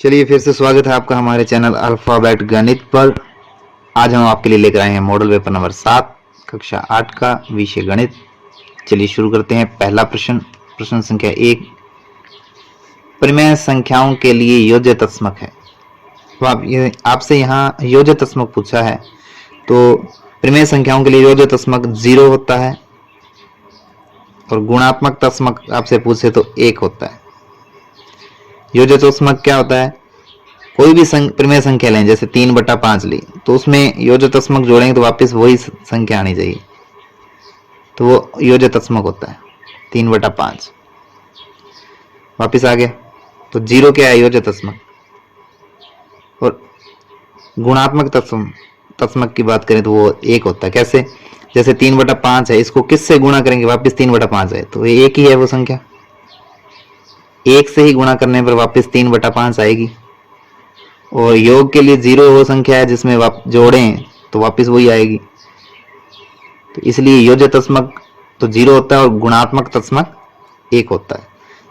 चलिए फिर से स्वागत है आपका हमारे चैनल अल्फाबेट गणित पर। आज हम आपके लिए लेकर आए हैं मॉडल पेपर नंबर 7 कक्षा 8 का विषय गणित। चलिए शुरू करते हैं। पहला प्रश्न संख्या 1, परिमेय संख्याओं के लिए योज्य तत्समक है। तो आपसे यहाँ योज्य तत्समक पूछा है, तो परिमेय संख्याओं के लिए योज्य तत्समक 0 होता है और गुणात्मक तत्समक आपसे पूछे तो 1 होता है। योज्य तत्समक क्या होता है? कोई भी परिमेय संख्या लें, जैसे 3/5 ली, तो उसमें योज्य तत्समक जोड़ेंगे तो वापस वही संख्या आनी चाहिए, तो वो योज्य तत्समक होता है 3/5। वापस आ गया तो 0 क्या है? योज्य तत्समक। और गुणात्मक तत्समक की बात करें तो वो 1 होता है। कैसे? जैसे 3/5 है, इसको किससे गुणा करेंगे वापस 3/5 है, तो ये 1 ही है वो संख्या। 1 से ही गुणा करने पर वापस 3/5 आएगी। और योग के लिए 0 वो संख्या है जिसमें जोड़ें तो वापस वही आएगी। तो इसलिए योज्य तत्समक तो 0 होता है और गुणात्मक तत्समक 1 होता है।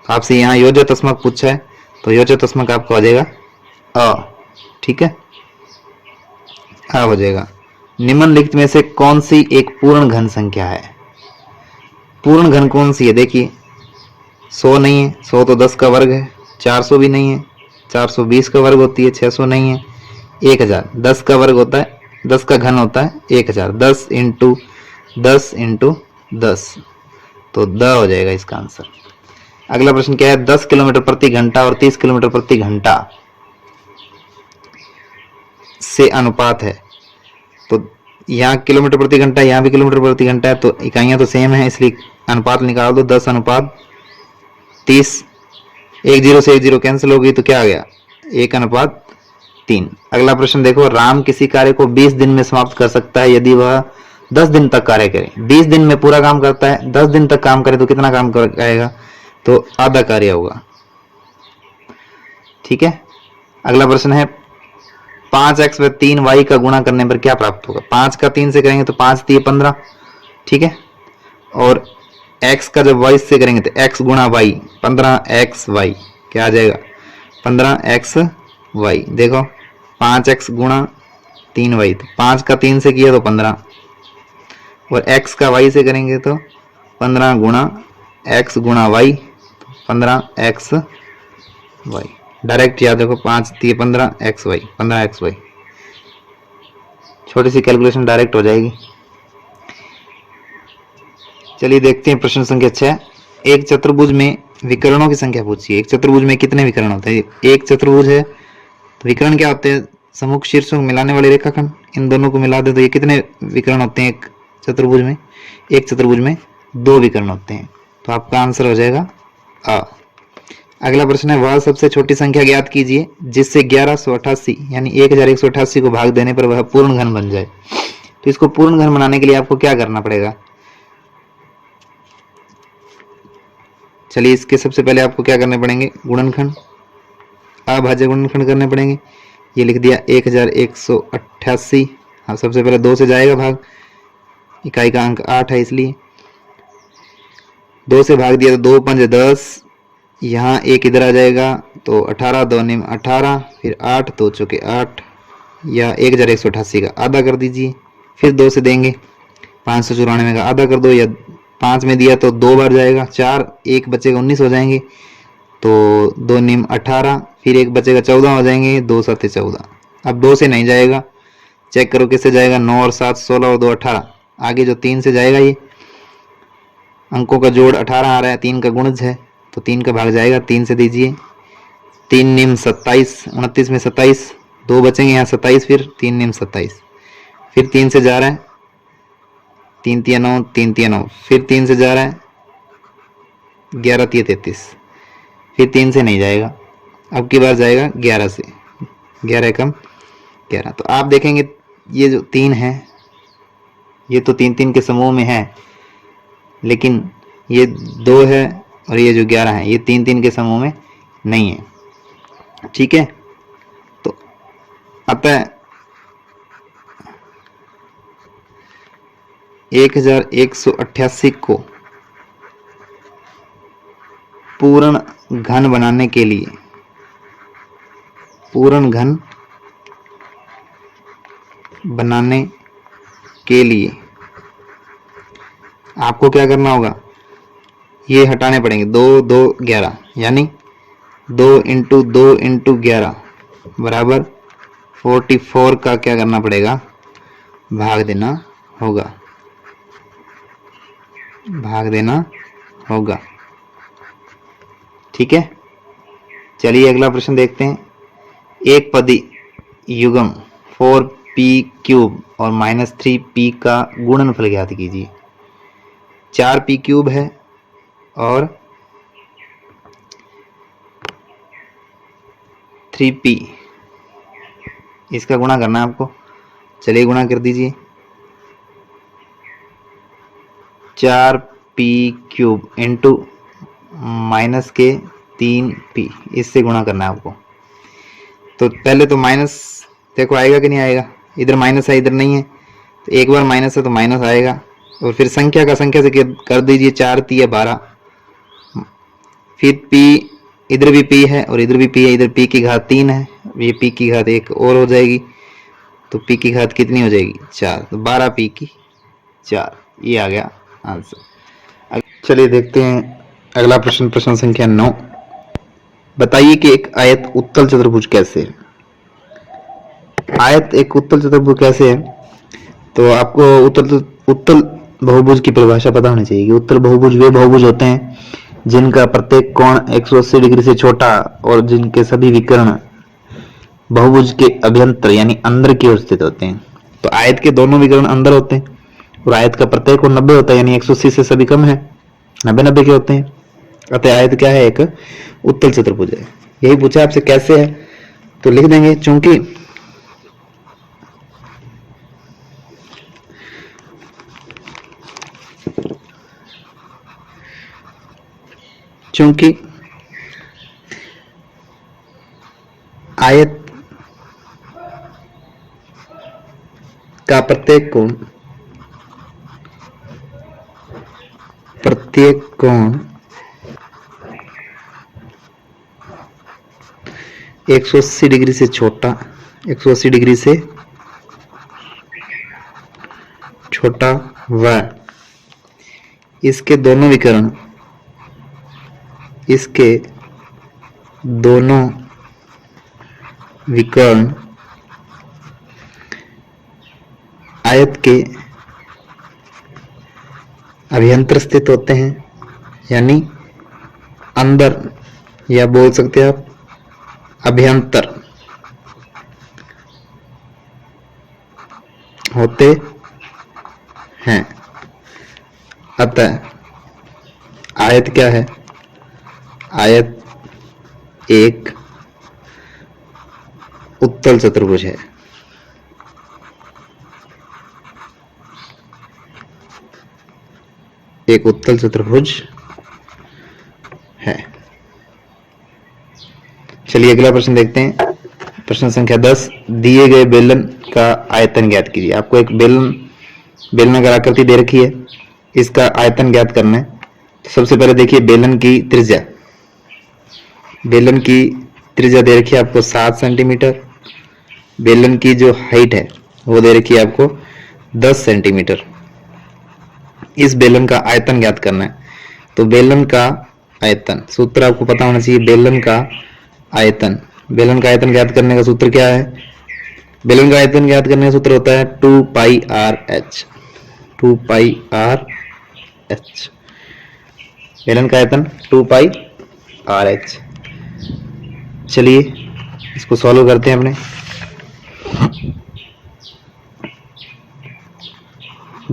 तो आपसे यहाँ योज्य तत्समक पूछा है, तो योज्य तत्समक आपका हो जाएगा अ। ठीक है, अ हो जाएगा। निम्नलिखित में से कौन सी एक पूर्ण घन संख्या है? पूर्ण घन कौन सी है? देखिए, 100 नहीं है, 100 तो 10 का वर्ग है। 400 भी नहीं है, 420 का वर्ग होती है। 600 नहीं है। 1000 10 का वर्ग होता है, 10 का घन होता है 1000। 10 इंटू 10 इंटू 10, तो द हो जाएगा इसका आंसर। अगला प्रश्न क्या है? 10 किलोमीटर प्रति घंटा और 30 किलोमीटर प्रति घंटा से अनुपात है। तो यहाँ किलोमीटर प्रति घंटा, यहाँ भी किलोमीटर प्रति घंटा है, तो इकाइयां तो सेम है, इसलिए अनुपात निकाल दो। 10/30। 1 0 से 1 0 कैंसिल हो गई, तो क्या आ गया? 1/3। अगला प्रश्न देखो, राम किसी कार्य को 20 दिन में समाप्त कर सकता है यदि वह 10 दिन तक कार्य करे। 20 दिन में पूरा काम करता है, 10 दिन तक काम करे तो कितना काम करेगा? तो आधा कार्य होगा। ठीक है। अगला प्रश्न है, 5x व 3y का गुणा करने पर क्या प्राप्त होगा? 5 का 3 से करेंगे तो 5 3 15। ठीक है। और x का जब y से करेंगे तो x गुणा y, 15xy क्या आ जाएगा? 15xy। देखो, 5x गुणा 3y, तो 5 का 3 से किया तो 15, और x का y से करेंगे तो 15 गुणा x गुणा y, 15xy। डायरेक्ट याद देखो, 5 3 15 xy, 15xy। छोटी सी कैलकुलेशन डायरेक्ट हो जाएगी। चलिए देखते हैं प्रश्न संख्या 6। एक चतुर्भुज में विकर्णों की संख्या पूछिए। एक चतुर्भुज में कितने विकर्ण होते हैं? एक चतुर्भुज है तो विकर्ण क्या होते हैं? सम्मुख शीर्षों को मिलाने वाले रेखाखंड। इन दोनों को मिला दे तो ये कितने विकर्ण होते हैं एक चतुर्भुज में? एक चतुर्भुज में 2 विकर्ण होते हैं, तो आपका आंसर हो जाएगा अ। अगला प्रश्न है, वह सबसे छोटी संख्या ज्ञात कीजिए जिससे 1188 यानी 1188 को भाग देने पर वह पूर्ण घन बन जाए। तो इसको पूर्ण घन बनाने के लिए आपको क्या करना पड़ेगा? चलिए, इसके सबसे पहले आपको क्या करने पड़ेंगे? गुणनखंड, अभाज्य गुणनखंड करने पड़ेंगे। ये लिख दिया 1188। हाँ, सबसे पहले 2 से जाएगा भाग, इकाई का अंक 8 है इसलिए 2 से भाग दिया तो 2 5 10, यहाँ 1 इधर आ जाएगा तो 18 2 निम 18, फिर 8 2 चौके 8, या 1188 का आधा कर दीजिए। फिर 2 से देंगे, 594 का आधा कर दो, या 5 में दिया तो 2 बार जाएगा, 4 1 बचेगा 19 हो जाएंगे, तो 2 निम 18, फिर 1 बचेगा 14 हो जाएंगे, 2 7 14। अब 2 से नहीं जाएगा, चेक करो किससे जाएगा? 9 और 7 16 और 2 18। आगे जो 3 से जाएगा, ये अंकों का जोड़ 18 आ रहा है, 3 का गुणज है तो 3 का भाग जाएगा, 3 से दीजिए। 3 निम 27, 29 में 27, 2 बचेंगे यहाँ 27, फिर 3 निम 27, फिर 3 से जा रहा है, 3 3 9, 3 3 9, फिर 3 से जा रहा है, 11 3 33, फिर 3 से नहीं जाएगा, अब की बार जाएगा 11 से, 11 एकम 11। तो आप देखेंगे ये जो 3 है ये तो 3 3 के समूह में है, लेकिन ये 2 है और ये जो 11 है ये 3 3 के समूह में नहीं है। ठीक है, तो अतः 1188 को पूर्ण घन बनाने के लिए पूर्ण घन बनाने के लिए आपको क्या करना होगा, ये हटाने पड़ेंगे। 2 2 11 यानी 2 इंटू 2 इंटू 11 बराबर 44 का क्या करना पड़ेगा, भाग देना होगा, भाग देना होगा। ठीक है, चलिए अगला प्रश्न देखते हैं। एक पदी युग्म 4p क्यूब और -3p का गुणनफल ज्ञात कीजिए। 4p क्यूब है और 3p, इसका गुणा करना है आपको। चलिए गुणा कर दीजिए। 4p क्यूब इंटू माइनस के 3p, इससे गुणा करना है आपको। तो पहले तो माइनस देखो आएगा कि नहीं आएगा, इधर माइनस है इधर नहीं है, तो एक बार माइनस है तो माइनस आएगा, और फिर संख्या का संख्या से कर दीजिए। 4 3 12, फिर p, इधर भी p है और इधर भी p है, इधर p की घात 3 है, ये p की घात 1 और हो जाएगी, तो p की घात कितनी हो जाएगी 4, तो 12p की 4, ये आ गया आंसर। चलिए देखते हैं अगला प्रश्न, प्रश्न संख्या 9। बताइए कि एक आयत उत्तल चतुर्भुज कैसे है। आयत एक उत्तल चतुर्भुज कैसे है, तो आपको उत्तल बहुभुज की परिभाषा पता होनी चाहिए कि उत्तल बहुभुज वे बहुभुज होते हैं जिनका प्रत्येक कोण 180 डिग्री से छोटा और जिनके सभी विकर्ण बहुभुज के अभ्यंतर यानी अंदर की ओर स्थित होते हैं। तो आयत के दोनों विकर्ण अंदर होते हैं और आयत का प्रत्येक कोण 90 होता है, यानी 180 से सभी कम है, 90 के होते हैं। अतः आयत क्या है, एक उत्तल चतुर्भुज है। यही पूछा आपसे कैसे है, तो लिख देंगे चूंकि आयत का प्रत्येक कोण 180 डिग्री से छोटा, 180 डिग्री से छोटा व इसके दोनों विकर्ण, इसके दोनों विकर्ण आयत के अभ्यंतर स्थित होते हैं, यानी अंदर, या बोल सकते हैं आप अभ्यंतर होते हैं। अतः आयत क्या है, आयत एक उत्तल चतुर्भुज है। एक उत्तल चतुर्भुज है। चलिए अगला प्रश्न देखते हैं, प्रश्न संख्या 10। दिए गए बेलन का आयतन ज्ञात कीजिए। आपको एक बेलनाकार आकृति दे रखी है, इसका आयतन ज्ञात करना है। तो सबसे पहले देखिए बेलन की त्रिज्या, बेलन की त्रिज्या दे रखी है आपको 7 सेंटीमीटर। बेलन की जो हाइट है वो दे रखी है आपको 10 सेंटीमीटर। इस बेलन का आयतन ज्ञात करना है। तो बेलन का आयतन, सूत्र आपको पता होना चाहिए। बेलन का आयतन, बेलन का आयतन ज्ञात करने का सूत्र क्या है, बेलन का आयतन ज्ञात करने का सूत्र होता है 2 पाई आर एच। 2 पाई आर एच, बेलन का आयतन 2 पाई आर एच। चलिए इसको सॉल्व करते हैं अपने।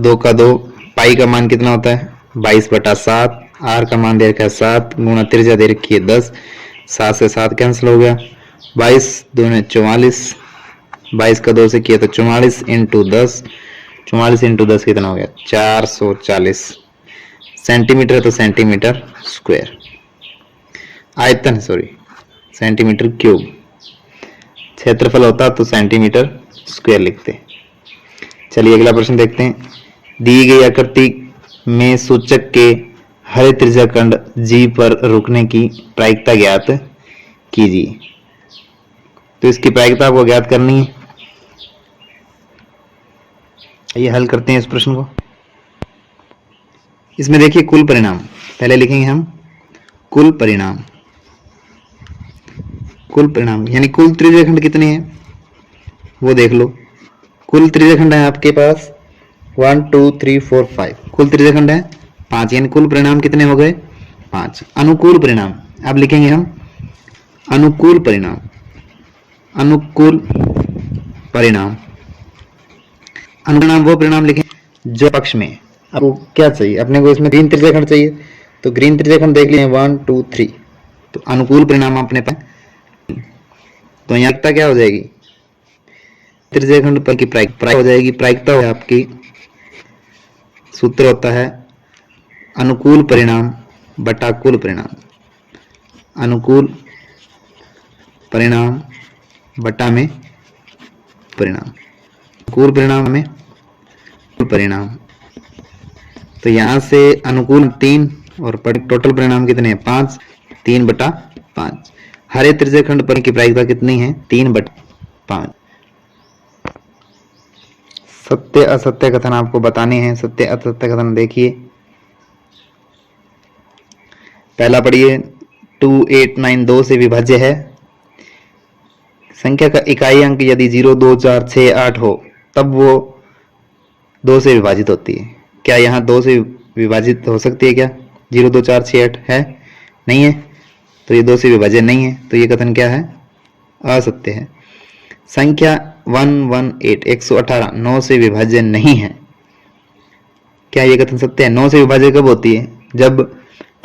2 का 2, पाई का मान कितना होता है 22/7, आर का मान दे रखा है 7, गुणा त्रिज्या दे रखी है 10, 7 से 7 कैंसिल हो गया, 22 दूने 44, 22 का 2 से किया तो 44 इंटू 10, 44 इंटू 10 कितना हो गया 440 सेंटीमीटर है, तो सेंटीमीटर स्क्वायर। आयतन सॉरी सेंटीमीटर क्यूब, क्षेत्रफल होता तो सेंटीमीटर स्क्वायर लिखते। चलिए अगला प्रश्न देखते हैं। दी गई आकृति में सूचक के हरे त्रिज्याखंड G पर रुकने की प्रायिकता ज्ञात कीजिए। तो इसकी प्रायिकता आपको ज्ञात करनी है। आइए हल करते हैं इस प्रश्न को। इसमें देखिए कुल परिणाम पहले लिखेंगे हम, कुल परिणाम। कुल परिणाम यानी कुल त्रिज्यखंड कितने हैं वो देख लो। कुल त्रिज्यखंड है आपके पास 1 2 3 4 5, कुल त्रिज्यखंड है 5, यानी कुल परिणाम कितने हो गए 5। अनुकूल परिणाम अब लिखेंगे हम, अनुकूल परिणाम। अनुकूल परिणाम, अनुपरिणाम वो परिणाम लिखें जो पक्ष में। आपको क्या चाहिए, अपने को इसमें ग्रीन त्रिज्यखंड चाहिए, तो ग्रीन त्रिज्यखंड देख लिए 1 2 3, तो अनुकूल परिणाम अपने पास। तो यहाँ क्या हो जाएगी, त्रिज्यखंड पर की प्रायिकता हो जाएगी। प्रायिकता हो आपकी, सूत्र होता है अनुकूल परिणाम बटा कुल परिणाम। अनुकूल परिणाम बटा में परिणाम, अनुकूल परिणाम में कुल परिणाम। तो यहां से अनुकूल 3 और टोटल परिणाम कितने हैं 5, 3 बटा 5। हरे त्रिज्यखंड पर की प्रायिकता कितनी है 3 बटा 5। सत्य असत्य कथन आपको बताने हैं। सत्य असत्य कथन देखिए, पहला पढ़िए 2 8 9 2 से विभाज्य है। संख्या का इकाई अंक यदि 0 2 4 6 8 हो तब वो 2 से विभाजित होती है। क्या यहाँ 2 से विभाजित हो सकती है क्या, 0 2 4 6 8 है, नहीं है, तो ये 2 से विभाज्य नहीं है, तो ये कथन क्या है, असत्य है। संख्या 118 118 9 से विभाज्य नहीं है, क्या ये कथन सत्य है। 9 से विभाज्य कब होती है, जब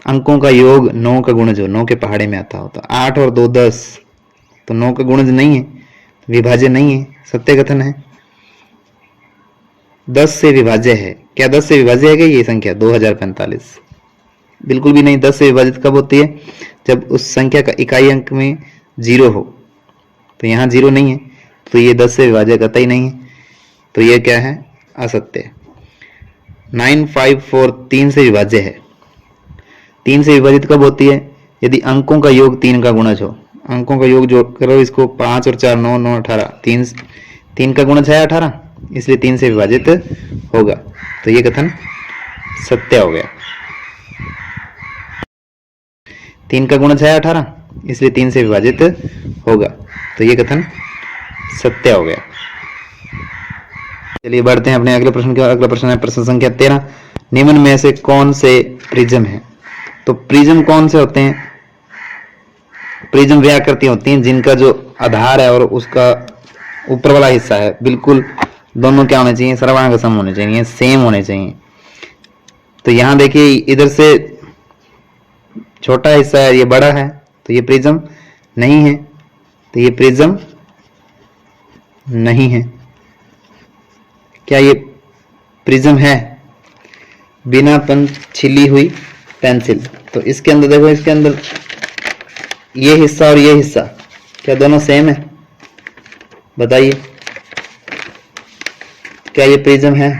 अंकों का योग 9 का गुणज हो, 9 के पहाड़े में आता हो। तो 8 और 2 10, तो 9 का गुणज नहीं है, विभाज्य नहीं है, सत्य कथन है। 10 से विभाज्य है, क्या 10 से विभाज्य है क्या ये संख्या 2045, बिल्कुल भी नहीं। 10 से विभाजित कब होती है, जब उस संख्या का इकाई अंक में 0 हो, तो यहाँ 0 नहीं है, तो ये 10 से विभाज्य कतई नहीं है, तो ये क्या है, असत्य। 954 3 से विभाज्य है। 3 से विभाजित कब होती है, यदि अंकों का योग 3 का गुणज हो। अंकों का योग जो करो इसको, 5 और 4 9 9 18, 3 का गुणज है 18, इसलिए 3 से विभाजित होगा, तो ये कथन सत्य हो गया। 3 का गुणज है 18, इसलिए 3 से विभाजित होगा, तो ये कथन सत्य हो गया। चलिए बढ़ते हैं अपने अगले प्रश्न की ओर। अगला प्रश्न है प्रश्न संख्या 13, निम्न में से कौन से प्रिज्म है। तो प्रिज्म कौन से होते हैं, प्रिज्म व्याकृति होती हैं जिनका जो आधार है और उसका ऊपर वाला हिस्सा है, बिल्कुल दोनों क्या होने चाहिए, सर्वांग सम होने चाहिए, सेम होने चाहिए। तो यहाँ देखिए इधर से छोटा हिस्सा है, ये बड़ा है, तो ये प्रिज्म नहीं है, तो ये प्रिज्म नहीं है। क्या ये प्रिज्म है, बिना छिली हुई पेंसिल। तो इसके अंदर देखो, इसके अंदर ये हिस्सा और ये हिस्सा क्या दोनों सेम है, बताइए क्या ये प्रिज्म है।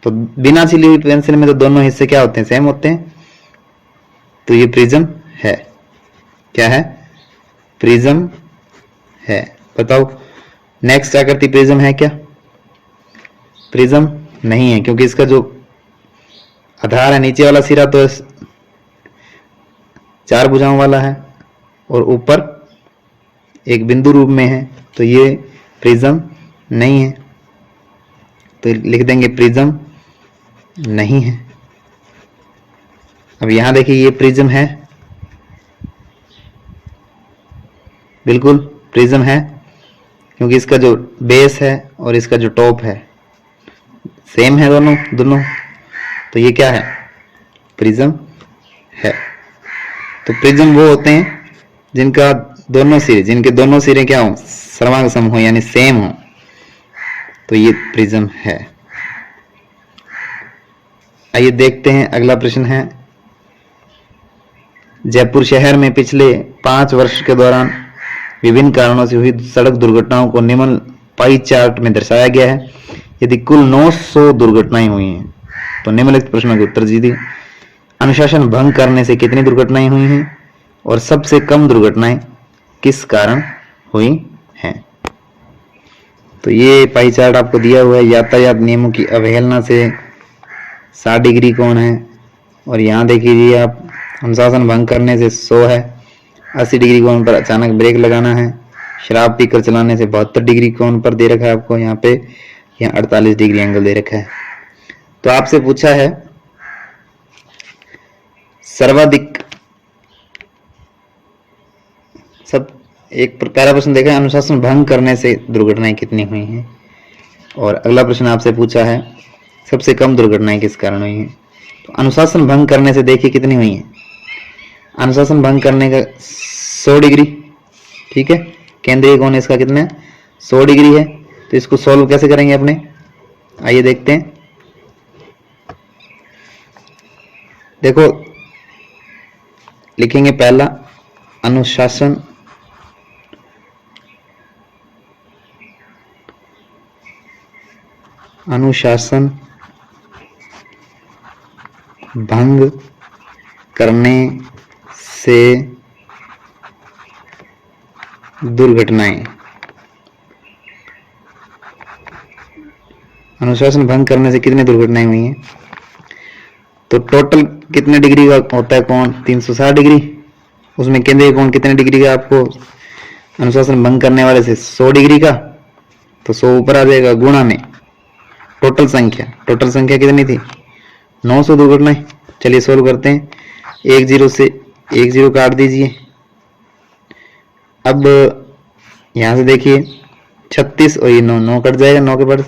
तो बिना छिली हुई पेंसिल में तो दोनों हिस्से क्या होते हैं, सेम होते हैं, तो ये प्रिज्म है। क्या है, प्रिज्म है। बताओ नेक्स्ट आकृति प्रिज्म है क्या, प्रिज्म नहीं है, क्योंकि इसका जो आधार है नीचे वाला सिरा तो 4 भुजाओं वाला है और ऊपर एक बिंदु रूप में है, तो ये प्रिज्म नहीं है, तो लिख देंगे प्रिज्म नहीं है। अब यहां देखिए ये प्रिज्म है, बिल्कुल प्रिज्म है, क्योंकि इसका जो बेस है और इसका जो टॉप है सेम है, दोनों, तो ये क्या है, प्रिज्म है। तो प्रिज्म वो होते हैं जिनके दोनों सिरे क्या हो, सर्वांग सम हो, यानी सेम हो, तो ये प्रिज्म है। आइए देखते हैं अगला प्रश्न है, जयपुर शहर में पिछले 5 वर्ष के दौरान विभिन्न कारणों से हुई सड़क दुर्घटनाओं को निम्न पाई चार्ट में दर्शाया गया है। यदि कुल 900 दुर्घटनाएं हुई हैं तो निम्नलिखित प्रश्नों के उत्तर दीजिए। अनुशासन भंग करने से कितनी दुर्घटनाएं हुई हैं और सबसे कम दुर्घटनाएं किस कारण हुई हैं। तो ये पाई चार्ट आपको दिया हुआ है। यातायात नियमों की अवहेलना से 60 डिग्री कोण है, और यहाँ देखिए आप अनुशासन भंग करने से 100 है। 80 डिग्री कोण पर अचानक ब्रेक लगाना है। शराब पीकर चलाने से 72 डिग्री कोण पर दे रखा है आपको यहाँ पे, यहाँ 48 डिग्री एंगल दे रखा है। तो आपसे पूछा है सर्वाधिक, सब एक पहला प्रश्न देखा है अनुशासन भंग करने से दुर्घटनाएं कितनी हुई हैं, और अगला प्रश्न आपसे पूछा है सबसे कम दुर्घटनाएं किस कारण हुई हैं। तो अनुशासन भंग करने से देखिए कितनी हुई हैं। अनुशासन भंग करने का 100 डिग्री, ठीक है। केंद्रीय कोण इसका कितना है, 100 डिग्री है। तो इसको सॉल्व कैसे करेंगे अपने, आइए देखते हैं। देखो लिखेंगे पहला अनुशासन भंग करने से दुर्घटनाएं, अनुशासन भंग करने से कितनी दुर्घटनाएं हुई हैं। तो टोटल कितने डिग्री का होता है कोण, 360 डिग्री। उसमें केंद्रीय कोण कितने डिग्री का आपको अनुशासन भंग करने वाले से 100 डिग्री का, तो 100 ऊपर आ जाएगा गुणा में टोटल संख्या कितनी थी, 900 दुर्घटनाएं। चलिए सोल्व करते हैं। 1 0 से 1 0 काट दीजिए। अब यहां से देखिए 36 और ये 9 कट जाएगा, 9 के बाद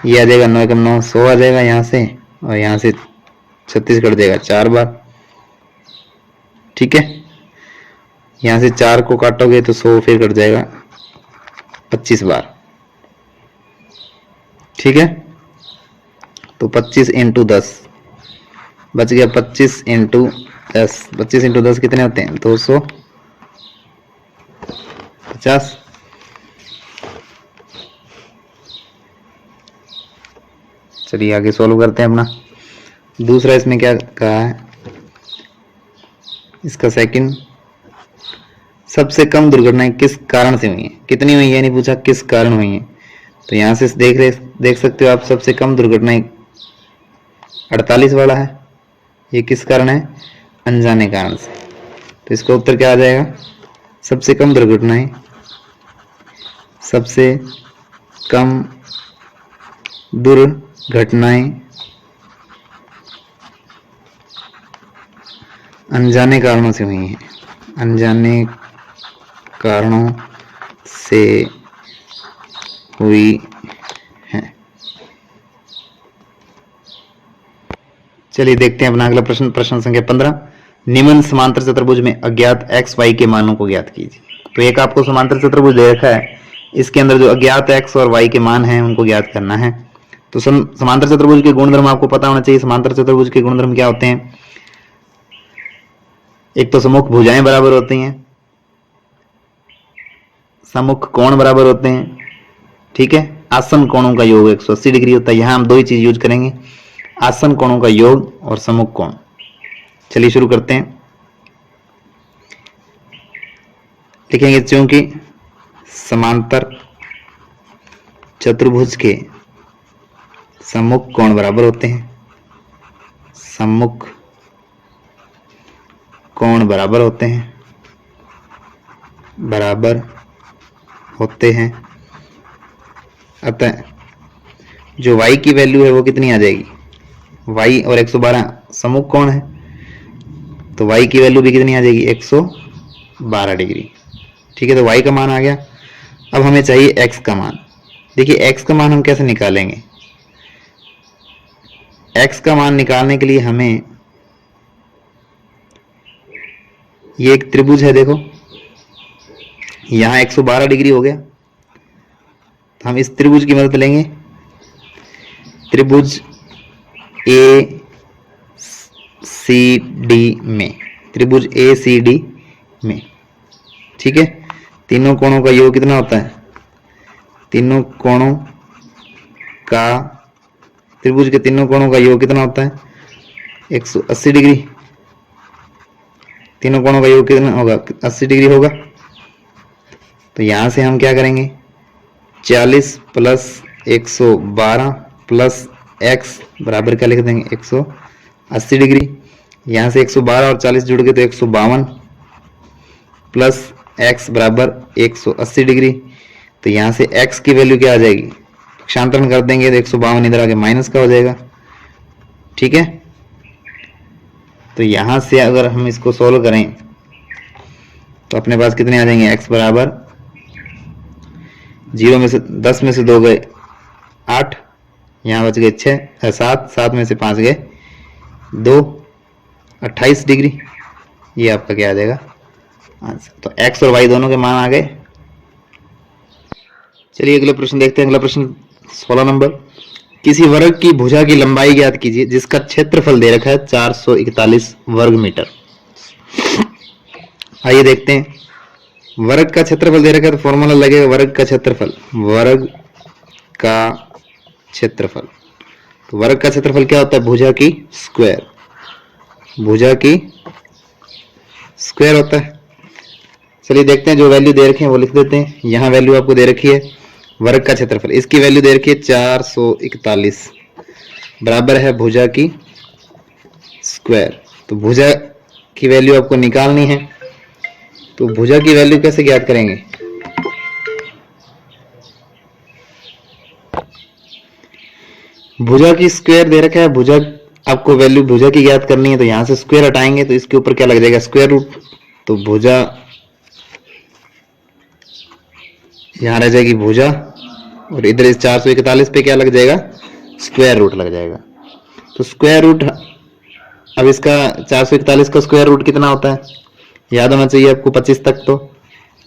ये आ जाएगा 9 कम 9 100 आ जाएगा यहाँ से, और यहाँ से 36 कट जाएगा 4 बार, ठीक है। यहाँ से 4 को काटोगे तो 100 फिर कट जाएगा 25 बार, ठीक है। तो 25 × 10 बच गया, 25 × 10, 25 × 10 कितने होते हैं, 250। चलिए आगे सॉल्व करते हैं अपना दूसरा। इसमें क्या कहा है, इसका सेकंड, सबसे कम दुर्घटनाएं किस कारण से हुई हैं, कितनी हुई है नहीं पूछा, किस कारण हुई हैं। तो यहां से देख सकते हो आप, सबसे कम दुर्घटनाएं 48 वाला है। ये किस कारण है, अनजाने कारण से। तो इसका उत्तर क्या आ जाएगा, सबसे कम दुर्घटनाएं, सबसे कम दुर्घटनाएं अनजाने कारणों से हुई हैं, अनजाने कारणों से हुई है। चलिए देखते हैं अपना अगला प्रश्न, प्रश्न संख्या 15। निम्न समांतर चतुर्भुज में अज्ञात x y के मानों को ज्ञात कीजिए। तो एक आपको समांतर चतुर्भुज दे रखा है, इसके अंदर जो अज्ञात x और y के मान हैं उनको ज्ञात करना है। तो समांतर चतुर्भुज के गुणधर्म आपको पता होना चाहिए। समांतर चतुर्भुज के गुणधर्म क्या होते हैं, एक तो सम्मुख भुजाएं बराबर होती हैं, सम्मुख कोण बराबर होते हैं, ठीक है। आसन कोणों का योग 180 डिग्री होता है। यहां हम दो ही चीज यूज करेंगे, आसन कोणों का योग और सम्मुख कोण। चलिए शुरू करते हैं। लिखेंगे चूंकि समांतर चतुर्भुज के सम्मुख कोण बराबर होते हैं, सम्मुख कोण बराबर होते हैं, बराबर होते हैं, अतः जो y की वैल्यू है वो कितनी आ जाएगी, y और 112 सम्मुख कोण है, तो y की वैल्यू भी कितनी आ जाएगी, 112 डिग्री, ठीक है। तो y का मान आ गया। अब हमें चाहिए x का मान। देखिए x का मान हम कैसे निकालेंगे, x का मान निकालने के लिए हमें, ये एक त्रिभुज है, देखो यहां 112 डिग्री हो गया, तो हम इस त्रिभुज की मदद लेंगे, त्रिभुज ए सी डी में, त्रिभुज ए सी डी में, ठीक है। तीनों कोणों का योग कितना होता है, तीनों कोणों का, त्रिभुज के तीनों कोणों का योग कितना होता है, 180 डिग्री। तीनों कोणों का योग कितना होगा, 80 डिग्री होगा, तो यहाँ से हम क्या करेंगे, 40 प्लस 112 प्लस x बराबर क्या लिख देंगे, 180 डिग्री। यहाँ से 112 और 40 जुड़ गए तो 152 प्लस x बराबर 180 डिग्री। तो यहाँ से x की वैल्यू क्या आ जाएगी, पक्षांतरण कर देंगे तो 152 इधर आगे माइनस का हो जाएगा। ठीक है, तो यहाँ से अगर हम इसको सोल्व करें तो अपने पास कितने आ जाएंगे, x बराबर 0 में से 10 में से 2 गए 8, यहाँ बच गए 6 7, 7 में से 5 गए 2, 28 डिग्री। ये आपका क्या आ जाएगा आंसर। तो x और y दोनों के मान आ गए। चलिए अगला प्रश्न देखते हैं। अगला प्रश्न 16 नंबर, किसी वर्ग की भुजा की लंबाई ज्ञात कीजिए जिसका क्षेत्रफल दे रखा है 441 वर्ग मीटर। आइए देखते हैं, वर्ग का क्षेत्रफल दे रखा है तो फॉर्मूला लगेगा वर्ग का क्षेत्रफल, वर्ग का क्षेत्रफल। तो वर्ग का क्षेत्रफल क्या होता है, भुजा की स्क्वायर, भुजा की स्क्वायर होता है। चलिए देखते हैं, जो वैल्यू दे रखे हैं वो लिख देते हैं। यहाँ वैल्यू आपको दे रखी है वर्ग का क्षेत्रफल, इसकी वैल्यू दे रखी है 441 बराबर है भुजा की स्क्वायर। तो भुजा की वैल्यू आपको निकालनी है, तो भुजा की वैल्यू कैसे ज्ञात करेंगे, भुजा की स्क्वायर दे रखा है, भुजा आपको वैल्यू भुजा की ज्ञात करनी है। तो यहां से स्क्वायर हटाएंगे तो इसके ऊपर क्या लग जाएगा, स्क्वायर रूट। तो भुजा यहां रह जाएगी भुजा, और इधर इस 441 पे क्या लग जाएगा, स्क्वायर रूट लग जाएगा। तो स्क्वायर रूट, अब इसका 441 का स्क्वायर रूट कितना होता है, याद होना चाहिए आपको 25 तक। तो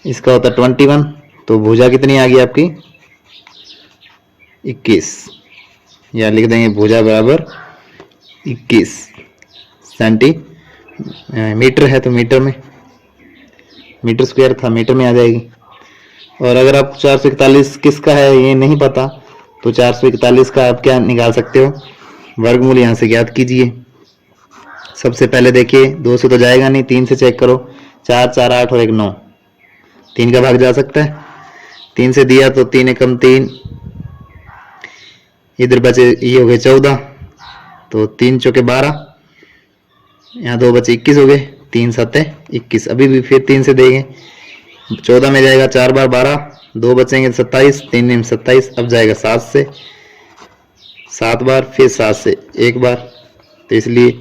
इसका होता है 21। तो भुजा कितनी आ गई आपकी 21, या लिख देंगे भुजा बराबर 21 सेंटीमीटर है, तो मीटर में, मीटर स्क्वायर था, मीटर में आ जाएगी। और अगर आप 441 किसका है ये नहीं पता तो 441 का आप क्या निकाल सकते हो, वर्गमूल यहाँ से ज्ञात कीजिए। सबसे पहले देखिए 2 से तो जाएगा नहीं, 3 से चेक करो, 4 4 8 और 1 9, 3 का भाग जा सकता है। 3 से दिया तो 3 एकम 3, इधर बचे ये हो गए 14, तो 3 चौके 12, यहाँ 2 बचे 21 हो गए, 3 7 21। अभी भी फिर 3 से देंगे, 14 में जाएगा 4 बार 12, 2 बचेंगे 27, 3 में 27। अब जाएगा 7 से 7 बार, फिर 7 से 1 बार, तो इसलिए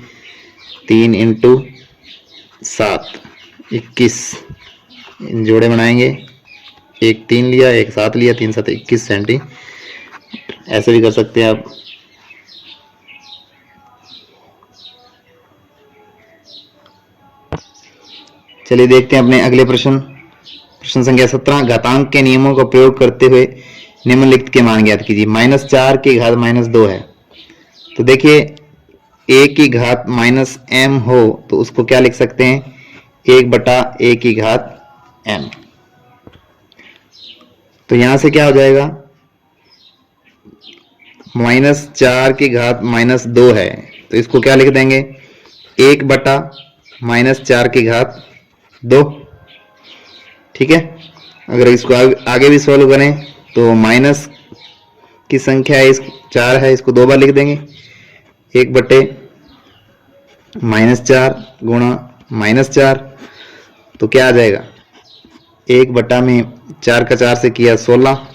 3 इंटू 7 21 जोड़े बनाएंगे, एक 3 लिया एक 7 लिया, 3 7 21 सेंटी। ऐसे भी कर सकते हैं आप। चलिए देखते हैं अपने अगले प्रश्न, प्रश्न संख्या 17, घातांक के नियमों का प्रयोग करते हुए निम्नलिखित के मान ज्ञात कीजिए। -4 की घात -2 है, तो देखिए a की घात -m हो तो उसको क्या लिख सकते हैं, 1/a की घात m। तो यहां से क्या हो जाएगा, -4 की घात -2 है, तो इसको क्या लिख देंगे, 1/-4 की घात 2। ठीक है, अगर इसको आगे भी सॉल्व करें तो माइनस की संख्या है, 4 है, इसको 2 बार लिख देंगे, 1/-4 गुणा -4, तो क्या आ जाएगा, 1/, में 4 का 4 से किया 16,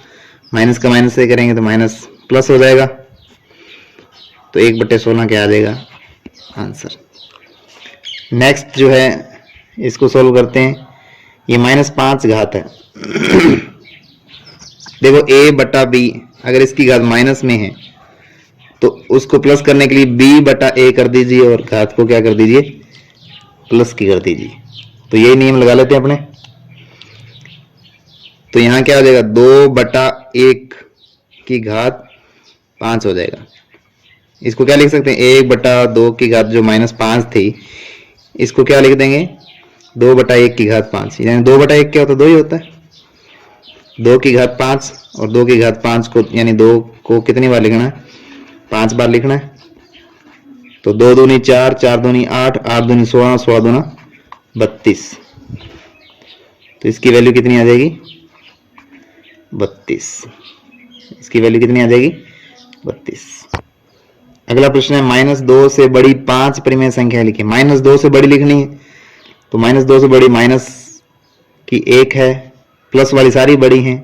माइनस का माइनस से करेंगे तो माइनस प्लस हो जाएगा, तो 1/16 क्या आ जाएगा आंसर। नेक्स्ट जो है इसको सोल्व करते हैं, ये -5 घात है। देखो a/b, अगर इसकी घात माइनस में है तो उसको प्लस करने के लिए b/a कर दीजिए और घात को क्या कर दीजिए, प्लस की कर दीजिए। तो यही नियम लगा लेते हैं अपने। तो यहां क्या हो जाएगा, 2/1 की घात 5 हो जाएगा। इसको क्या लिख सकते हैं, 1/2 की घात जो -5 थी, इसको क्या लिख देंगे, 2/1 की घात 5, यानी 2/1 क्या होता है, 2 ही होता है। 2 की घात 5 और 2 की घात 5 को, यानी 2 को कितनी बार लिखना है, 5 बार लिखना है। तो 2 दूनी 4, 4 दूनी 8, 8 दूनी 16, 16 दूना 32। तो इसकी वैल्यू कितनी आ जाएगी, 32। इसकी वैल्यू कितनी आ जाएगी? 32। अगला प्रश्न है -2 से बड़ी 5 परिमेय संख्या लिखिए। -2 से बड़ी लिखनी है तो -2 से बड़ी माइनस की 1 है, प्लस वाली सारी बड़ी हैं,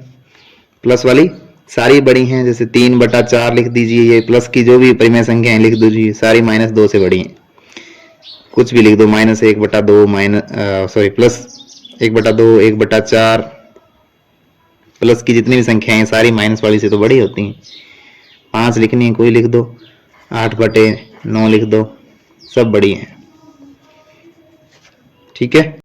प्लस वाली सारी बड़ी हैं, जैसे 3/4 लिख दीजिए। ये प्लस की जो भी परिमेय संख्या है लिख दीजिए, सारी -2 से बड़ी हैं। कुछ भी लिख दो, -1/2 सॉरी प्लस 1/2, 1/4, प्लस की जितनी भी संख्याएं सारी माइनस वाली से तो बड़ी होती हैं। 5 लिखनी है कोई लिख दो, 8/9 लिख दो, सब बड़ी हैं। ठीक है।